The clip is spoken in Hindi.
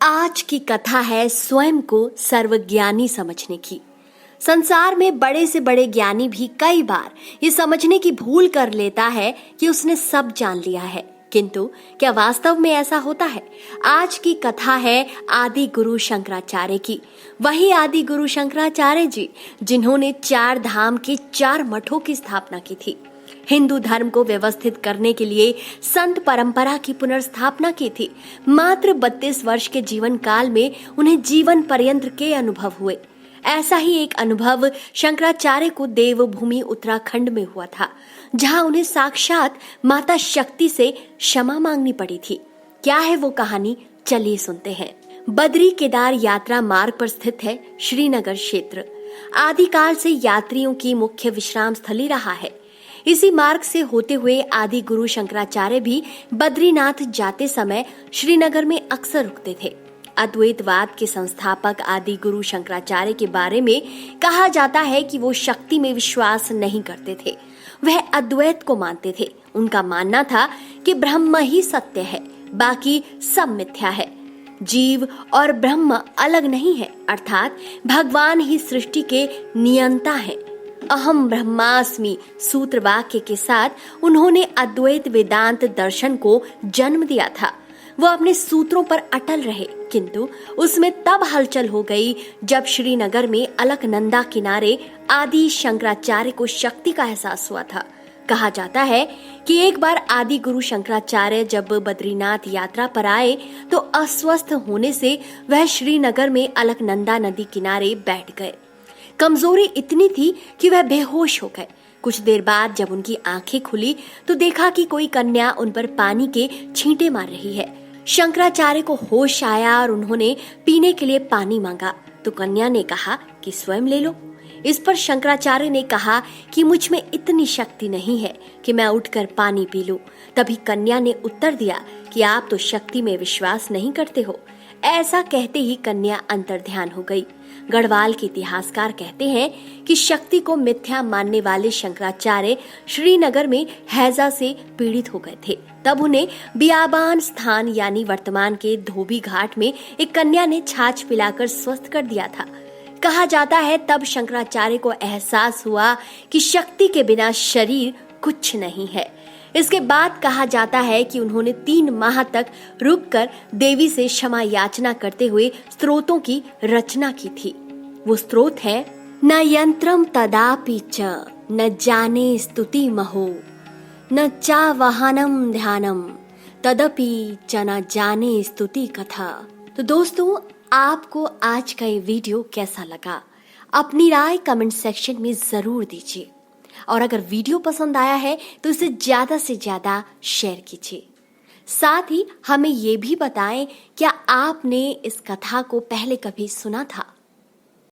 आज की कथा है स्वयं को सर्वज्ञानी समझने की। संसार में बड़े से बड़े ज्ञानी भी कई बार ये समझने की भूल कर लेता है कि उसने सब जान लिया है, किंतु क्या वास्तव में ऐसा होता है? आज की कथा है आदि गुरु शंकराचार्य की। वही आदि गुरु शंकराचार्य जी जिन्होंने 4 धाम के 4 मठों की स्थापना की थी, हिंदू धर्म को व्यवस्थित करने के लिए संत परंपरा की पुनर्स्थापना की थी। मात्र 32 वर्ष के जीवन काल में उन्हें जीवन पर्यंत के अनुभव हुए। ऐसा ही एक अनुभव शंकराचार्य को देवभूमि उत्तराखंड में हुआ था, जहां उन्हें साक्षात माता शक्ति से क्षमा मांगनी पड़ी थी। क्या है वो कहानी, चलिए सुनते हैं। बद्री केदार यात्रा मार्ग पर स्थित है श्रीनगर क्षेत्र। आदिकाल से यात्रियों की मुख्य विश्राम स्थली रहा है। इसी मार्ग से होते हुए आदि गुरु शंकराचार्य भी बद्रीनाथ जाते समय श्रीनगर में अक्सर रुकते थे। अद्वैतवाद के संस्थापक आदि गुरु शंकराचार्य के बारे में कहा जाता है कि वो शक्ति में विश्वास नहीं करते थे, वह अद्वैत को मानते थे। उनका मानना था कि ब्रह्म ही सत्य है, बाकी सब मिथ्या है। जीव और ब्रह्म अलग नहीं है, अर्थात भगवान ही सृष्टि के नियंता है। अहम ब्रह्मास्मि सूत्र वाक्य के साथ उन्होंने अद्वैत वेदांत दर्शन को जन्म दिया था। वो अपने सूत्रों पर अटल रहे, किंतु उसमें तब हलचल हो गई जब श्रीनगर में अलकनंदा किनारे आदि शंकराचार्य को शक्ति का एहसास हुआ था। कहा जाता है कि एक बार आदि गुरु शंकराचार्य जब बद्रीनाथ यात्रा पर आए तो अस्वस्थ होने से वह श्रीनगर में अलकनंदा नदी किनारे बैठ गए। कमजोरी इतनी थी कि वह बेहोश हो गए। कुछ देर बाद जब उनकी आंखें खुली तो देखा कि कोई कन्या उन पर पानी के छींटे मार रही है। शंकराचार्य को होश आया और उन्होंने पीने के लिए पानी मांगा तो कन्या ने कहा कि स्वयं ले लो। इस पर शंकराचार्य ने कहा कि मुझ में इतनी शक्ति नहीं है कि मैं उठकर पानी पी लूं। तभी कन्या ने उत्तर दिया कि आप तो शक्ति में विश्वास नहीं करते हो। ऐसा कहते ही कन्या अंतर्ध्यान हो गई। गढ़वाल के इतिहासकार कहते हैं कि शक्ति को मिथ्या मानने वाले शंकराचार्य श्रीनगर में हैजा से पीड़ित हो गए थे। तब उन्हें बियाबान स्थान यानी वर्तमान के धोबी घाट में एक कन्या ने छाछ पिलाकर स्वस्थ कर दिया था। कहा जाता है तब शंकराचार्य को एहसास हुआ कि शक्ति के बिना शरीर कुछ नहीं है। इसके बाद कहा जाता है कि उन्होंने 3 माह तक रुककर देवी से क्षमा याचना करते हुए स्तोत्रों की रचना की थी। वो स्तोत्र है, न यंत्रम तदापि च न जाने स्तुति महो न चा वाहनम ध्यानम तदपि च न जाने स्तुति कथा। तो दोस्तों, आपको आज का ये वीडियो कैसा लगा? अपनी राय कमेंट सेक्शन में जरूर दीजिए और अगर वीडियो पसंद आया है तो इसे ज्यादा से ज्यादा शेयर कीजिए। साथ ही हमें ये भी बताएं, क्या आपने इस कथा को पहले कभी सुना था?